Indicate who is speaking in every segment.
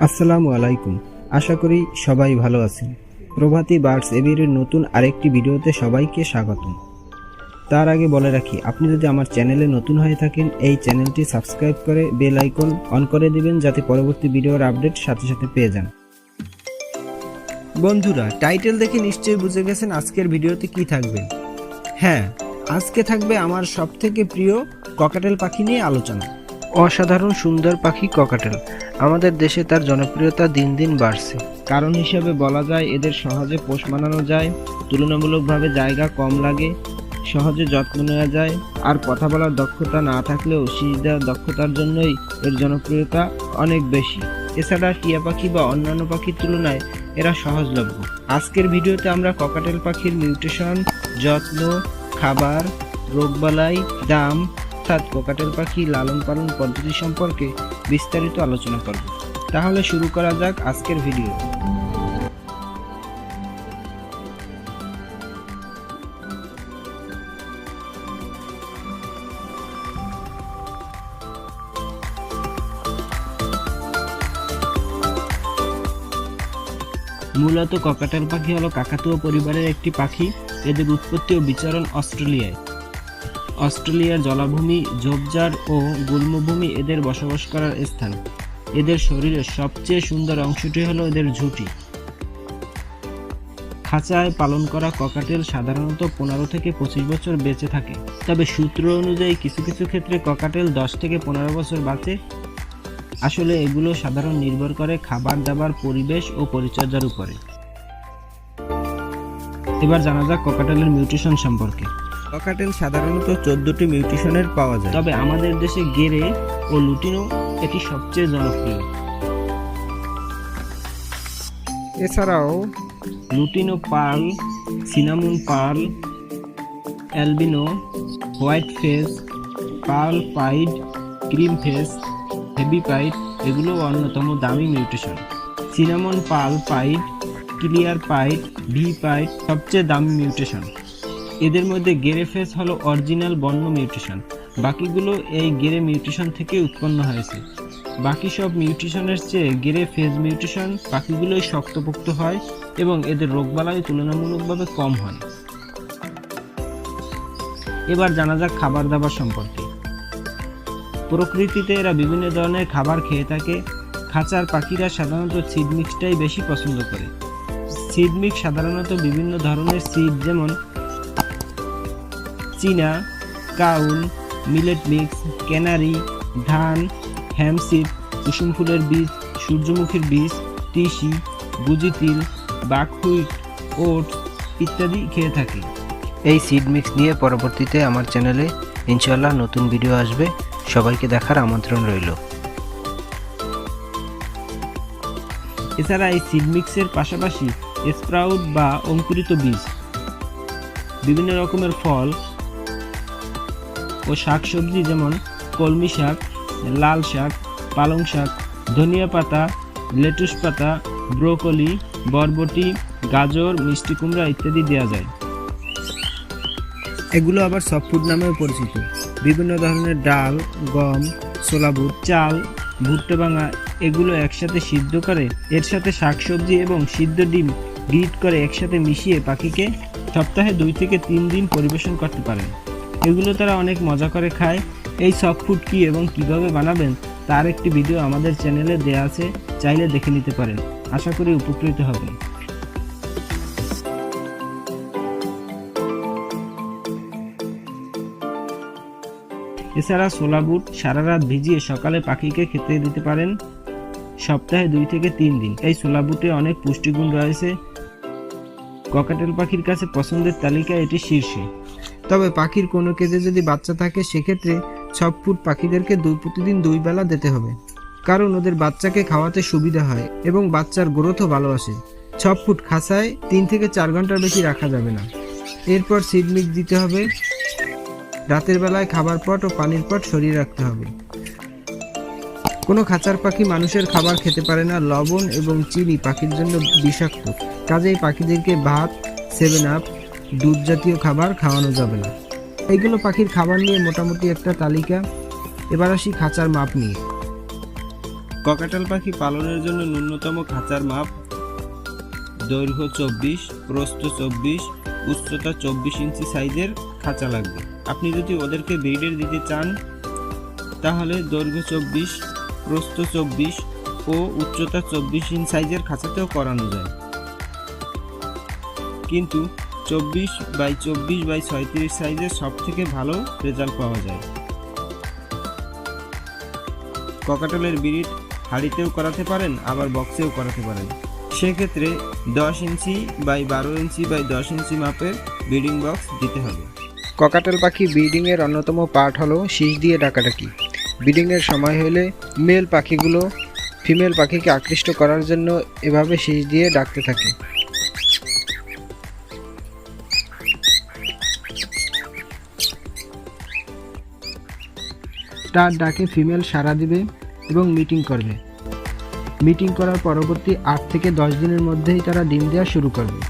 Speaker 1: আসসালামু আলাইকুম। আশা করি সবাই ভালো আছেন। প্রভাতী বার্ডস এভিয়ারির নতুন আরেকটি ভিডিওতে সবাইকে স্বাগতম। তার আগে বলে রাখি, আপনি যদি আমার চ্যানেলে নতুন হয়ে থাকেন, এই চ্যানেলটি সাবস্ক্রাইব করে বেল আইকন অন করে দিবেন, যাতে পরবর্তী ভিডিওর আপডেট সাথে সাথে পেয়ে যান। বন্ধুরা, টাইটেল দেখে নিশ্চয়ই বুঝে গেছেন আজকের ভিডিওতে কি থাকবে। হ্যাঁ, আজকে থাকবে আমার সবথেকে প্রিয় ককাটেল পাখি নিয়ে আলোচনা। অসাধারণ সুন্দর পাখি ককাটেল। আমাদের দেশে তার জনপ্রিয়তা দিন দিন বাড়ছে। কারণ হিসেবে বলা যায় এদের সহজে পোষ মানানো যায়, তুলনামূলকভাবে জায়গা কম লাগে, সহজে যত্ন নেওয়া যায়, আর কথা বলার দক্ষতা না থাকলেও শীষ দেওয়ার দক্ষতার জন্যই এর জনপ্রিয়তা অনেক বেশি। এছাড়া টিয়া পাখি বা অন্যান্য পাখির তুলনায় এরা সহজলভ্য। আজকের ভিডিওতে আমরা ককাটেল পাখির মিউটেশন, যত্ন, খাবার, রোগবালাই, দাম, ককাটেল পাখি লালন পালন পদ্ধতি সম্পর্কে বিস্তারিত আলোচনা করব। তাহলে শুরু করা যাক আজকের ভিডিও। মূলত ককাটেল পাখি হলো কাকাতুয়া পরিবারের একটি পাখি। এদের উৎপত্তি ও বিচরণ অস্ট্রেলিয়ায়। অস্ট্রেলিয়ার জলাভূমি, ঝোপঝাড় ও গুল্মভূমি এদের বসবাস করার স্থান। এদের শরীরের সবচেয়ে সুন্দর অংশটি হলো এদের ঝুঁটি। খাঁচায় পালন করা ককাটেল সাধারণত 15 থেকে 25 বছর বেঁচে থাকে। তবে সূত্র অনুযায়ী কিছু কিছু ক্ষেত্রে ককাটেল 10 থেকে 15 বছর বাঁচে। আসলে এগুলো সাধারণ নির্ভর করে খাবার দাবার, পরিবেশ ও পরিচর্যার উপরে। এবার জানা যাক ককাটেলের মিউটেশন সম্পর্কে। ককাটেল সাধারণত 14টি মিউটেশনের পাওয়া যায়, তবে আমাদের দেশে গেরে ও লুটিনো এটি সবচেয়ে জনপ্রিয়। এছাড়াও lutino pearl, cinnamon pearl, albino, white face, pearl pied, cream face, heavy pied এগুলো অন্যতম দামি mutation. Cinnamon pearl pied, clear pied, V pied সবচেয়ে দামি মিউটেশন। এদের মধ্যে গেরে ফেস হলো অরিজিনাল বন্য মিউটেশন। বাকিগুলো এই গেরে মিউটেশন থেকে উৎপন্ন হয়েছে। বাকি সব মিউটেশনের চেয়ে গেরে ফেজ মিউটেশন পাখিগুলোই শক্তপোক্ত হয় এবং এদের রোগবালাই তুলনামূলকভাবে কম হয়। এবার জানা যাক খাবার দাবার সম্পর্কে। প্রকৃতিতে এরা বিভিন্ন ধরনের খাবার খেয়ে থাকে। খাঁচার পাখিরা সাধারণত সিড মিক্সটাই বেশি পছন্দ করে। সিড মিক্স সাধারণত বিভিন্ন ধরনের সিড, যেমন চীনা, কাউল, মিলেট মিক্স, ক্যানারি, ধান, হ্যামসিড, কুসুম ফুলের বীজ, সূর্যমুখীর বীজ, তিসি, গুজি তিল, বাকহুইট, ওটস ইত্যাদি খেয়ে থাকে। এই সিড মিক্স নিয়ে পরবর্তীতে আমার চ্যানেলে ইনশাআল্লাহ নতুন ভিডিও আসবে। সবাইকে দেখার আমন্ত্রণ রইল। এছাড়া এই সিড মিক্সের পাশাপাশি স্প্রাউট বা অঙ্কুরিত বীজ, বিভিন্ন রকমের ফল ও শাকসবজি, যেমন কলমি শাক, লাল শাক, পালং শাক, ধনিয়া পাতা, লেটুস পাতা, ব্রোকলি, বরবটি, গাজর, মিষ্টি কুমড়া ইত্যাদি দেওয়া যায়। এগুলো আবার সফট ফুড নামেও পরিচিত। বিভিন্ন ধরনের ডাল, গম, ছোলা বুট, চাল, ভুট্টা ভাঙা এগুলো একসাথে সিদ্ধ করে এর সাথে শাকসবজি এবং সিদ্ধ ডিম গ্রিট করে একসাথে মিশিয়ে পাখিকে সপ্তাহে 2 থেকে 3 দিন পরিবেশন করতে পারেন। এগুলো তারা অনেক মজা করে খায়। এই সফট ফুড কি এবং কিভাবে বানাবেন তার একটি ভিডিও আমাদের চ্যানেলে দেওয়া আছে, চাইলে দেখে নিতে পারেন। আশা করি উপকৃত হবেন। এছাড়া ছোলা বুট সারা রাত ভিজিয়ে সকালে পাখিকে খেতে দিতে পারেন সপ্তাহে 2 থেকে 3 দিন। এই ছোলা বুটে অনেক পুষ্টিগুণ রয়েছে। ককাটেল পাখির কাছে পছন্দের তালিকায় এটি শীর্ষে। তবে পাখির কোনো কেজে যদি বাচ্চা থাকে, সেক্ষেত্রে সফট ফুড পাখিদেরকে প্রতিদিন 2 বেলা দিতে হবে, কারণ ওদের বাচ্চাকে খাওয়াতে সুবিধা হয় এবং বাচ্চার গ্রোথও ভালো আসে। সফট ফুড খাঁচায় 3 থেকে 4 ঘন্টার বেশি রাখা যাবে না। এরপর সিড মিক্স দিতে হবে। রাতের বেলায় খাবার পট ও পানির পট সরিয়ে রাখতে হবে। কোনো খাঁচার পাখি মানুষের খাবার খেতে পারে না। লবণ এবং চিনি পাখির জন্য বিষাক্ত, কাজেই পাখিদেরকে ভাত, 7 আপ, দুধ জাতীয় খাবার খাওয়ানো যাবে না। এইগুলো পাখির খাবার নিয়ে মোটামুটি একটা তালিকা। এবার আসি খাঁচার মাপ নিয়ে। ককাটেল পাখি পালনের জন্য ন্যূনতম খাঁচার মাপ দৈর্ঘ্য 24, প্রস্থ 24, উচ্চতা 24 ইঞ্চি সাইজের খাঁচা লাগবে। আপনি যদি ওদেরকে ব্রিডের দিতে চান তাহলে দৈর্ঘ্য 24, প্রস্থ 24 ও উচ্চতা 24 ইঞ্চি সাইজের খাঁচাতেও করানো যায়, কিন্তু 24x24x36 সাইজের সব থেকে ভালো রেজাল্ট পাওয়া যায়। ককাটেলের ব্রিড হাড়িতেও করাতে পারেন, আবার বক্সেও করাতে পারেন। সেক্ষেত্রে 10 ইঞ্চি বাই 12 ইঞ্চি বাই 10 ইঞ্চি মাপের ব্রিডিং বক্স দিতে হবে।
Speaker 2: ককাটেল পাখি ব্রিডিংয়ের অন্যতম পার্ট হলো শীষ দিয়ে ডাকাডাকি। ব্রিডিংয়ের সময় হলে মেল পাখিগুলো ফিমেল পাখিকে আকৃষ্ট করার জন্য এভাবে শীষ দিয়ে ডাকতে থাকে। তার ডাকে ফিমেল সাড়া দিবে এবং মিটিং করবে। মিটিং করার পরবর্তী 8 থেকে 10 দিনের মধ্যেই তারা ডিম দেওয়া শুরু করবে।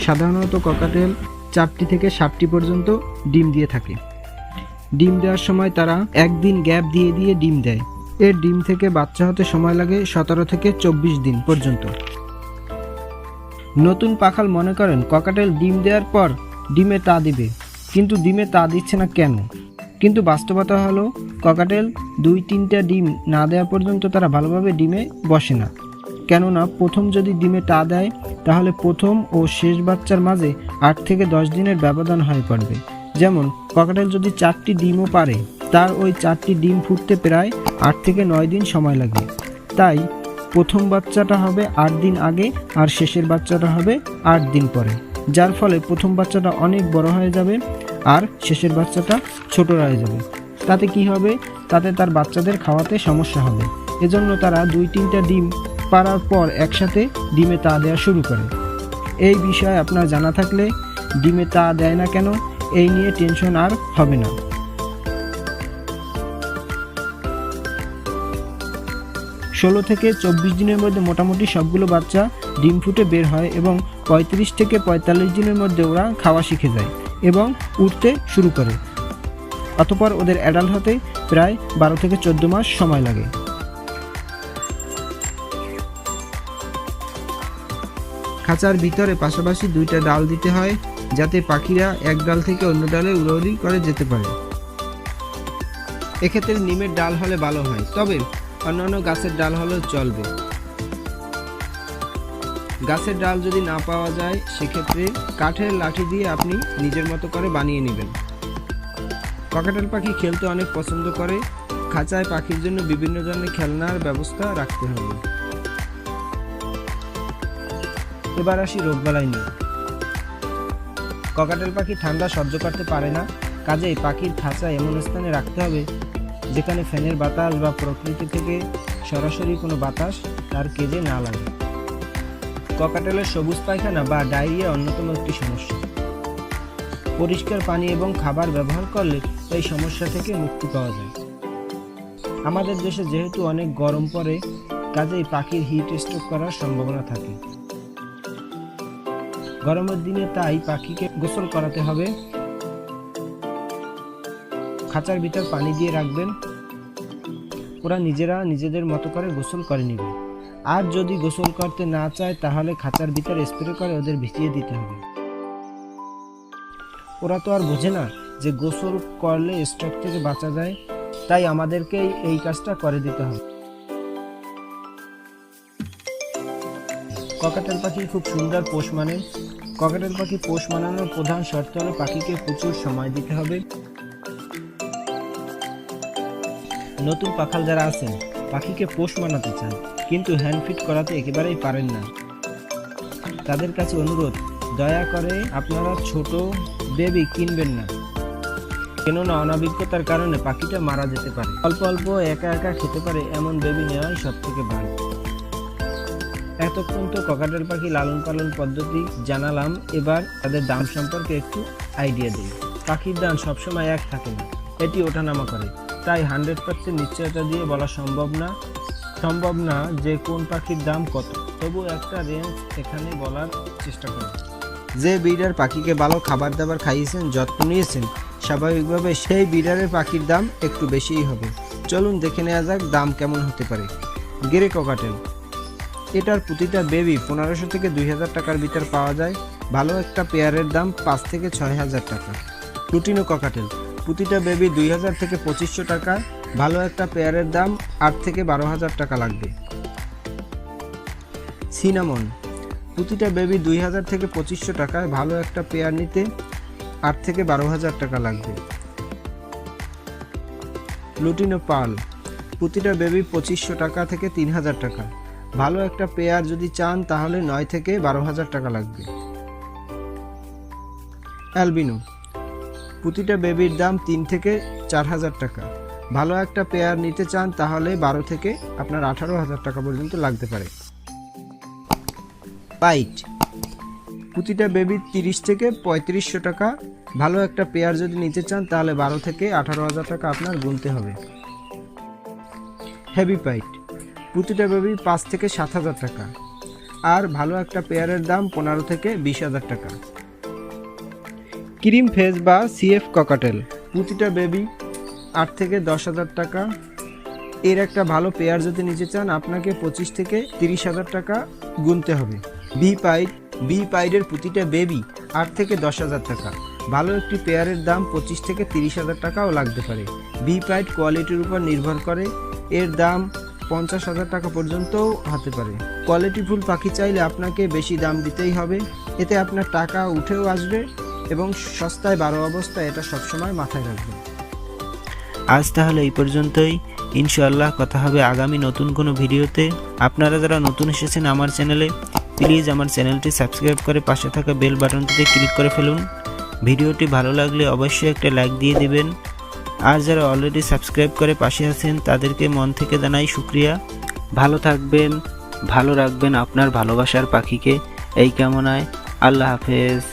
Speaker 2: সাধারণত ককাটেল 4টি থেকে 7টি পর্যন্ত ডিম দিয়ে থাকে। ডিম দেওয়ার সময় তারা একদিন গ্যাপ দিয়ে দিয়ে ডিম দেয়। এর ডিম থেকে বাচ্চা হতে সময় লাগে 17 থেকে 24 দিন পর্যন্ত। নতুন পাখাল মনে করেন ককাটেল ডিম দেওয়ার পর ডিমে তা দিবে, কিন্তু ডিমে তা দিচ্ছে না কেন? কিন্তু বাস্তবতা হলো ককাটেল 2-3টা ডিম না দেওয়া পর্যন্ত তারা ভালোভাবে ডিমে বসে না। কেননা প্রথম যদি ডিমে তা দেয় তাহলে প্রথম ও শেষ বাচ্চার মাঝে 8 থেকে 10 দিনের ব্যবধান হয়ে পড়বে। যেমন ককাটেল যদি 4টি ডিমও পারে, তার ওই 4টি ডিম ফুটতে প্রায় 8 থেকে 9 দিন সময় লাগে। তাই প্রথম বাচ্চাটা হবে 8 দিন আগে আর শেষের বাচ্চাটা হবে 8 দিন পরে, যার ফলে প্রথম বাচ্চাটা অনেক বড় হয়ে যাবে আর শেষের বাচ্চাটা ছোট রয়ে যাবে। তাতে কি হবে? তাতে তার বাচ্চাদের খাওয়াতে সমস্যা হবে। এজন্য তারা 2-3টা ডিম পাড়ার পর একসাথে ডিমে তা দেওয়া শুরু করে। এই বিষয়ে আপনার জানা থাকলে ডিমে তা দেয় না কেন এই নিয়ে টেনশন আর হবে না। 16 থেকে 24 দিনের মধ্যে মোটামুটি সবগুলো বাচ্চা ডিম ফুটে বের হয় এবং 35 থেকে 45 দিনের মধ্যে ওরা খাওয়া শিখে যায় এবং উঠতে শুরু করে। অতঃপর ওদের অ্যাডাল্ট হতে প্রায় 12 থেকে 14 মাস সময় লাগে। খাঁচার ভিতরে পাশাপাশি 2টা ডাল দিতে হয়, যাতে পাখিরা এক ডাল থেকে অন্য ডালে উড়াউড়ি করে যেতে পারে। এক্ষেত্রে নিমের ডাল হলে ভালো হয়, তবে অন্যান্য গাছের ডাল হলেও চলবে। গাছের ডাল যদি না পাওয়া যায় সেক্ষেত্রে কাঠের লাঠি দিয়ে আপনি নিজের মতো করে বানিয়ে নেবেন। ককাটেল পাখি খেলতে অনেক পছন্দ করে। খাঁচায় পাখির জন্য বিভিন্ন ধরনের খেলনার ব্যবস্থা রাখতে হবে। এবার আসি রোগবালাই নিয়ে। ককাটেল পাখি ঠান্ডা সহ্য করতে পারে না, কাজেই পাখির খাঁচা এমন স্থানে রাখতে হবে যেখানে ফ্যানের বাতাস বা প্রকৃতি থেকে সরাসরি কোনো বাতাস তার কেজে না লাগে। ককাটেলের সবুজ পায়খানা বা ডায়রিয়া অন্যতম একটি সমস্যা। পরিষ্কার পানি এবং খাবার ব্যবহার করলে এই সমস্যা থেকে মুক্তি পাওয়া যায়। আমাদের দেশে যেহেতু অনেক গরম পড়ে, কাজেই পাখির হিট স্ট্রোক করার সম্ভাবনা থাকে। গরমের দিনে তাই পাখিকে গোসল করাতে হবে। খাঁচার ভিতর পানি দিয়ে রাখবেন, ওরা নিজেরা নিজেদের মতো করে গোসল করে নেবে। আর যদি গোসল করতে না চায় তাহলে খাঁচার ভিতর স্প্রে করে ওদের ভিজিয়ে দিতে হবে। ওরা তো আর বোঝে না যে গোসল করলে স্ট্রোক থেকে বাঁচা যায়, তাই আমাদেরকেই এই কাজটা করে দিতে হবে। ককাটেল পাখি খুব সুন্দর পোষ মানে। ককাটেল পাখি পোষ মানানোর প্রধান শর্ত হলো পাখিকে প্রচুর সময় দিতে হবে। নতুন পাখাল যারা আছেন পাখিকে পোষ মানাতে চান কিন্তু হ্যান্ড ফিট করাতে একেবারেই পারেন না, তাদের কাছে অনুরোধ, দয়া করে আপনারা ছোট বেবি কিনবেন না, কেননা অনভিজ্ঞতার কারণে পাখিটা মারা যেতে পারে। অল্প অল্প একা একা খেতে পারে এমন বেবি নেওয়াই সব থেকে ভালো। এতক্ষণ তো ককাটেল পাখি লালন পালন পদ্ধতি জানালাম, এবার তাদের দাম সম্পর্কে একটু আইডিয়া দিই। পাখির দাম সবসময় এক থাকে না, এটি ওঠানামা করে, তাই 100% নিশ্চয়তা দিয়ে বলা সম্ভব না যে কোন পাখির দাম কত। তবু একটা রেঞ্জ এখানে বলার চেষ্টা করি। যে ব্রিডার পাখিকে ভালো খাবার দাবার খাইয়েছেন, যত্ন নিয়েছেন, স্বাভাবিকভাবে সেই ব্রিডারের পাখির দাম একটু বেশিই হবে। চলুন দেখে নেওয়া যাক দাম কেমন হতে পারে। গ্রে ককাটেল, এটার প্রতিটা বেবি 1500 থেকে 2000 টাকার ভিতর পাওয়া যায়। ভালো একটা পেয়ারের দাম 5 থেকে 6000 টাকা। লুটিনো ককাটেল, প্রতিটা বেবি 2000 থেকে 2500 টাকা। ভালো একটা পেয়ারের দাম 8 থেকে 12,000 টাকা লাগবে। সিনামন, প্রতিটা বেবি 2000 থেকে 2500 টাকায়। ভালো একটা পেয়ার নিতে 8 থেকে 12,000 টাকা লাগবে। লুটিনো পার্ল, প্রতিটা বেবি 2500 টাকা থেকে 3000 টাকা। ভালো একটা পেয়ার যদি চান তাহলে 9 থেকে 12,000 টাকা লাগবে। অ্যালবিনো, প্রতিটা বেবির দাম 3 থেকে 4000 টাকা। ভালো একটা পেয়ার নিতে চান তাহলে 12 থেকে আপনার 18,000 টাকা পর্যন্ত লাগতে পারে। পাইট, প্রতিটা বেবি 30 থেকে 3500 টাকা। ভালো একটা পেয়ার যদি নিতে চান তাহলে 12 থেকে 18,000 টাকা আপনার গুনতে হবে। হেভি পাইট, প্রতিটা বেবি 5 থেকে 7,000 টাকা। আর ভালো একটা পেয়ারের দাম 15 থেকে 20,000 টাকা। ক্রিম ফেজ বা সিএফ ককাটেল, প্রতিটা বেবি 8 থেকে 10,000 টাকা। এর একটা ভালো পেয়ার যদি নিতে চান আপনাকে 25 থেকে 30,000 টাকা গুনতে হবে। বি পাইডের প্রতিটা বেবি 8 থেকে 10,000 টাকা। ভালো একটি পেয়ারের দাম 25 থেকে 30,000 টাকাও লাগতে পারে। বি পাইড কোয়ালিটির উপর নির্ভর করে, এর দাম 50,000 টাকা পর্যন্তও হতে পারে। কোয়ালিটিফুল পাখি চাইলে আপনাকে বেশি দাম দিতেই হবে, এতে আপনার টাকা উঠেও আসবে এবং সস্তায় 12 অবস্থায়, এটা সবসময় মাথায় রাখবেন।
Speaker 1: আজ তাহলে এই পর্যন্তই। ইনশাআল্লাহ কথা হবে আগামী নতুন কোনো ভিডিওতে। আপনারা যারা নতুন এসেছেন আমার চ্যানেলে, প্লিজ আমার চ্যানেলটি সাবস্ক্রাইব করে পাশে থাকা বেল বাটনটিতে ক্লিক করে ফেলুন। ভিডিওটি ভালো লাগলে অবশ্যই একটা লাইক দিয়ে দিবেন। আর যারা অলরেডি সাবস্ক্রাইব করে পাশে আছেন তাদেরকে মন থেকে জানাই শুকরিয়া। ভালো থাকবেন, ভালো রাখবেন আপনার ভালোবাসার পাখিকে, এই কামনায়। আল্লাহ হাফেজ।